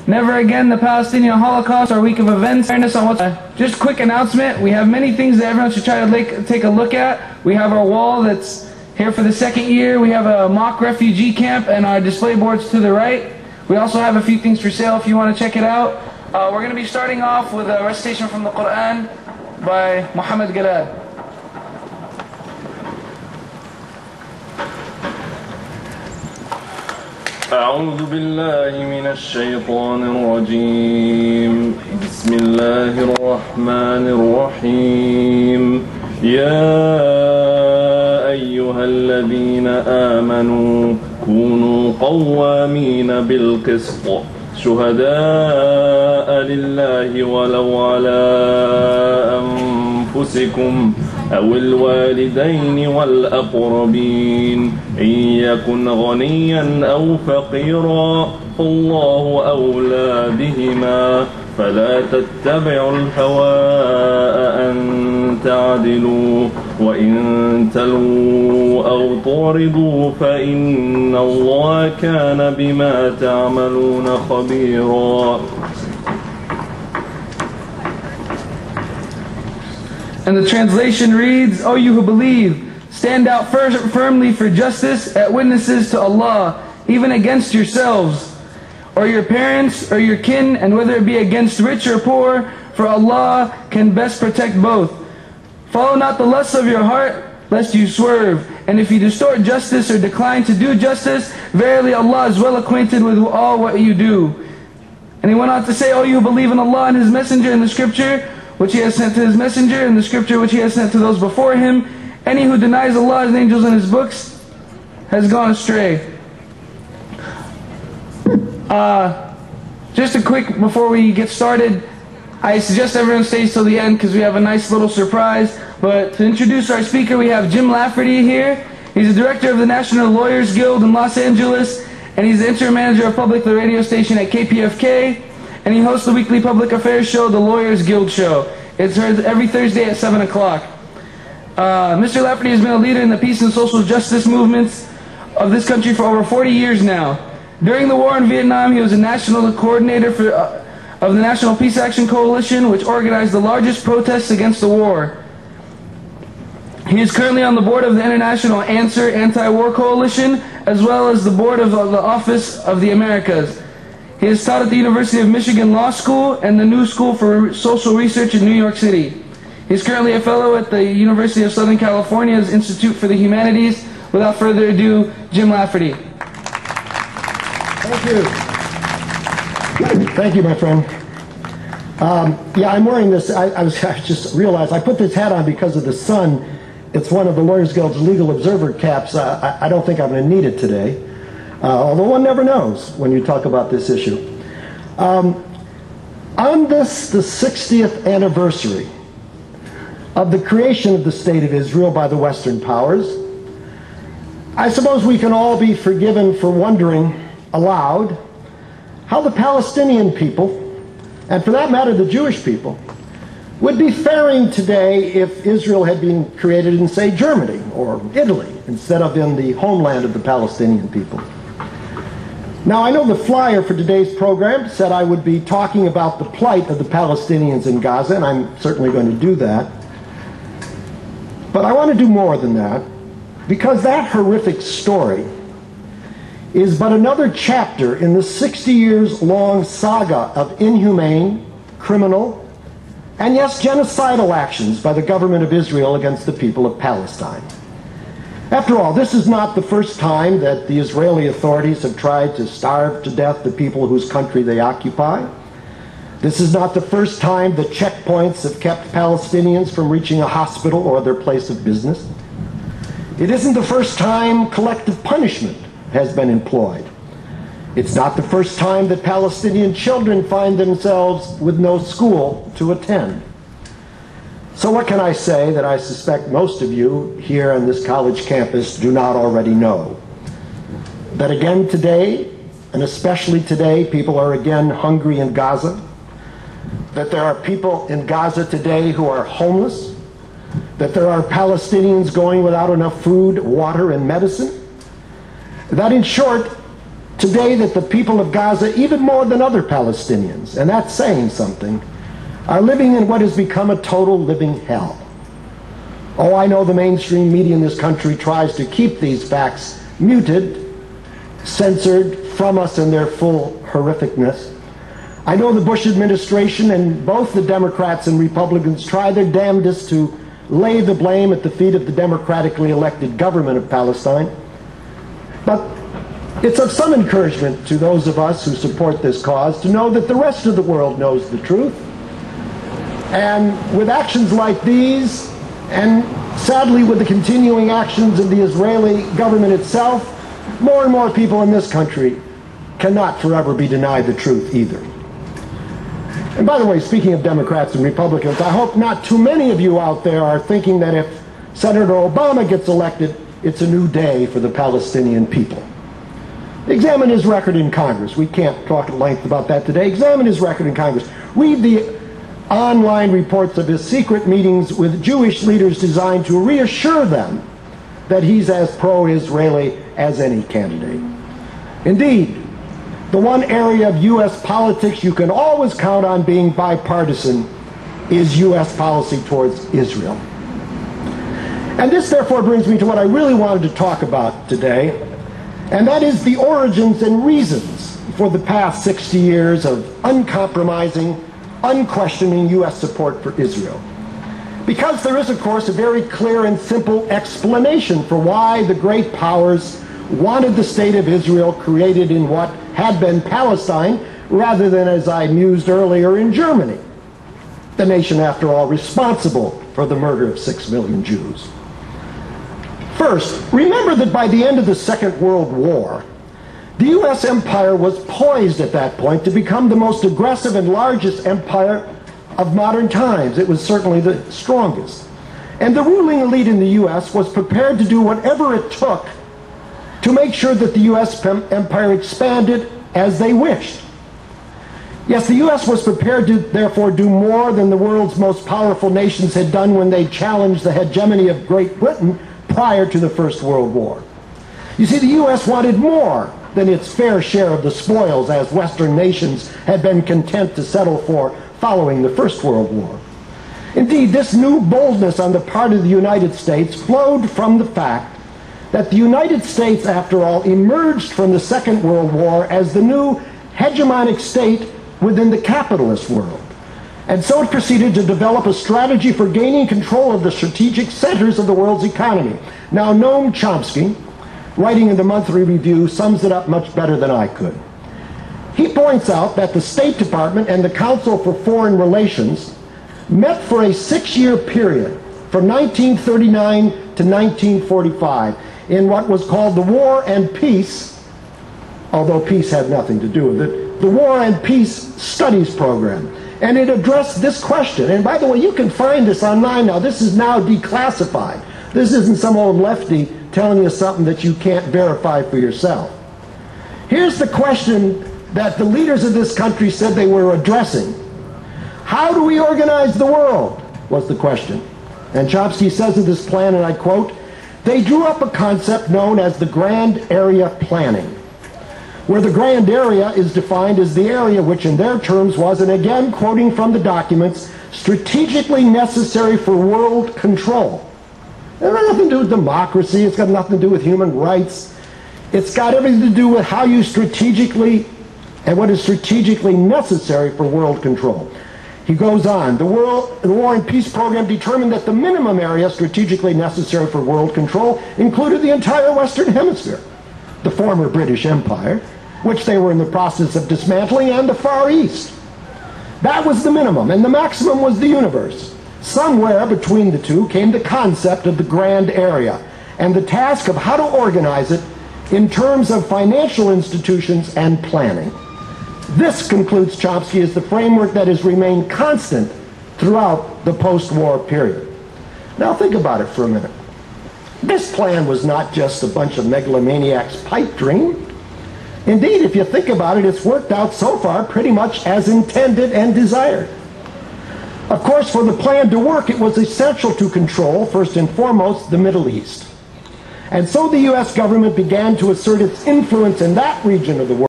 Never Again, the Palestinian Holocaust, our week of events. On what's just a quick announcement. We have many things that everyone should try to take a look at. We have our wall that's here for the second year. We have a mock refugee camp and our display boards to the right. We also have a few things for sale if you want to check it out. We're going to be starting off with a recitation from the Quran by Muhammad Galad. أعوذ بالله من الشيطان الرجيم بسم الله الرحمن الرحيم يا أيها الذين آمنوا كونوا قوامين بالقسط شهداء لله ولو على أنفسكم أو الوالدين والأقربين إن يكن غنيا أو فقيرا فالله أولى بهما فلا تتبعوا الهوى أن تعدلوا وإن تلووا أو تعرضوا فإن الله كان بما تعملون خبيرا. And the translation reads, O you who believe, stand out firmly for justice as witnesses to Allah, even against yourselves, or your parents, or your kin, and whether it be against rich or poor, for Allah can best protect both. Follow not the lusts of your heart, lest you swerve. And if you distort justice or decline to do justice, verily Allah is well acquainted with all what you do. And he went on to say, O you who believe in Allah and His Messenger and the Scripture, which He has sent to His Messenger, and the Scripture which He has sent to those before Him. Any who denies Allah, His angels, and His books has gone astray. Just a quick, before we get started, I suggest everyone stays till the end because we have a nice little surprise. But to introduce our speaker, we have Jim Lafferty here. He's the director of the National Lawyers Guild in Los Angeles, and he's the interim manager of public radio station at KPFK. And he hosts the weekly public affairs show, the Lawyers Guild Show. It's heard every Thursday at 7 o'clock. Mr. Lafferty has been a leader in the peace and social justice movements of this country for over 40 years now. During the war in Vietnam, he was a national coordinator of the National Peace Action Coalition, which organized the largest protests against the war. He is currently on the board of the International Answer Anti-War Coalition, as well as the board of the Office of the Americas. He has taught at the University of Michigan Law School and the New School for Social Research in New York City. He's currently a fellow at the University of Southern California's Institute for the Humanities. Without further ado, Jim Lafferty. Thank you. Thank you, my friend. Yeah, I'm wearing this. I just realized I put this hat on because of the sun. It's one of the Lawyers Guild's legal observer caps. I don't think I'm going to need it today. Although one never knows when you talk about this issue. On this, the 60th anniversary of the creation of the State of Israel by the Western powers, I suppose we can all be forgiven for wondering aloud how the Palestinian people, and for that matter the Jewish people, would be faring today if Israel had been created in, say, Germany or Italy instead of in the homeland of the Palestinian people. Now, I know the flyer for today's program said I would be talking about the plight of the Palestinians in Gaza, and I'm certainly going to do that. But I want to do more than that, because that horrific story is but another chapter in the 60 years long saga of inhumane, criminal, and yes, genocidal actions by the government of Israel against the people of Palestine. After all, this is not the first time that the Israeli authorities have tried to starve to death the people whose country they occupy. This is not the first time that checkpoints have kept Palestinians from reaching a hospital or their place of business. It isn't the first time collective punishment has been employed. It's not the first time that Palestinian children find themselves with no school to attend. So what can I say that I suspect most of you here on this college campus do not already know? That again today, and especially today, people are again hungry in Gaza. That there are people in Gaza today who are homeless. That there are Palestinians going without enough food, water, and medicine. That in short, today that the people of Gaza, even more than other Palestinians, and that's saying something, are living in what has become a total living hell. Oh, I know the mainstream media in this country tries to keep these facts muted, censored from us in their full horrificness. I know the Bush administration and both the Democrats and Republicans try their damnedest to lay the blame at the feet of the democratically elected government of Palestine. But it's of some encouragement to those of us who support this cause to know that the rest of the world knows the truth. And with actions like these, and sadly with the continuing actions of the Israeli government itself, more and more people in this country cannot forever be denied the truth either. And by the way, speaking of Democrats and Republicans, I hope not too many of you out there are thinking that if Senator Obama gets elected, it's a new day for the Palestinian people. Examine his record in Congress. We can't talk at length about that today. Examine his record in Congress. Read the online reports of his secret meetings with Jewish leaders designed to reassure them that he's as pro-Israeli as any candidate. Indeed, the one area of U.S. politics you can always count on being bipartisan is U.S. policy towards Israel. And this therefore brings me to what I really wanted to talk about today, and that is the origins and reasons for the past 60 years of uncompromising, unquestioning U.S. support for Israel. Because there is, of course, a very clear and simple explanation for why the great powers wanted the state of Israel created in what had been Palestine, rather than, as I mused earlier, in Germany, the nation, after all, responsible for the murder of 6 million Jews. First, remember that by the end of the Second World War, the U.S. empire was poised at that point to become the most aggressive and largest empire of modern times. It was certainly the strongest. And the ruling elite in the U.S. was prepared to do whatever it took to make sure that the U.S. empire expanded as they wished. Yes, the U.S. was prepared to therefore do more than the world's most powerful nations had done when they challenged the hegemony of Great Britain prior to the First World War. You see, the U.S. wanted more than its fair share of the spoils as Western nations had been content to settle for following the First World War. Indeed, this new boldness on the part of the United States flowed from the fact that the United States, after all, emerged from the Second World War as the new hegemonic state within the capitalist world. And so it proceeded to develop a strategy for gaining control of the strategic centers of the world's economy. Now, Noam Chomsky, writing in the Monthly Review, sums it up much better than I could. He points out that the State Department and the Council for Foreign Relations met for a 6-year period from 1939 to 1945 in what was called the War and Peace, although peace had nothing to do with it, the War and Peace Studies Program. And it addressed this question. And by the way, you can find this online now. This is now declassified. This isn't some old lefty telling you something that you can't verify for yourself. Here's the question that the leaders of this country said they were addressing. How do we organize the world? Was the question. And Chomsky says of this plan, and I quote, "They drew up a concept known as the Grand Area Planning, where the grand area is defined as the area which in their terms was, and again quoting from the documents, strategically necessary for world control." It has nothing to do with democracy. It's got nothing to do with human rights. It's got everything to do with how you strategically, and what is strategically necessary for world control. He goes on, the War and Peace Program determined that the minimum area strategically necessary for world control included the entire Western Hemisphere, the former British Empire, which they were in the process of dismantling, and the Far East. That was the minimum, and the maximum was the universe. Somewhere between the two came the concept of the grand area, and the task of how to organize it in terms of financial institutions and planning. This, concludes Chomsky, is the framework that has remained constant throughout the post-war period. Now think about it for a minute. This plan was not just a bunch of megalomaniacs' pipe dream. Indeed, if you think about it, it's worked out so far pretty much as intended and desired. Of course, for the plan to work, it was essential to control, first and foremost, the Middle East. And so the U.S. government began to assert its influence in that region of the world.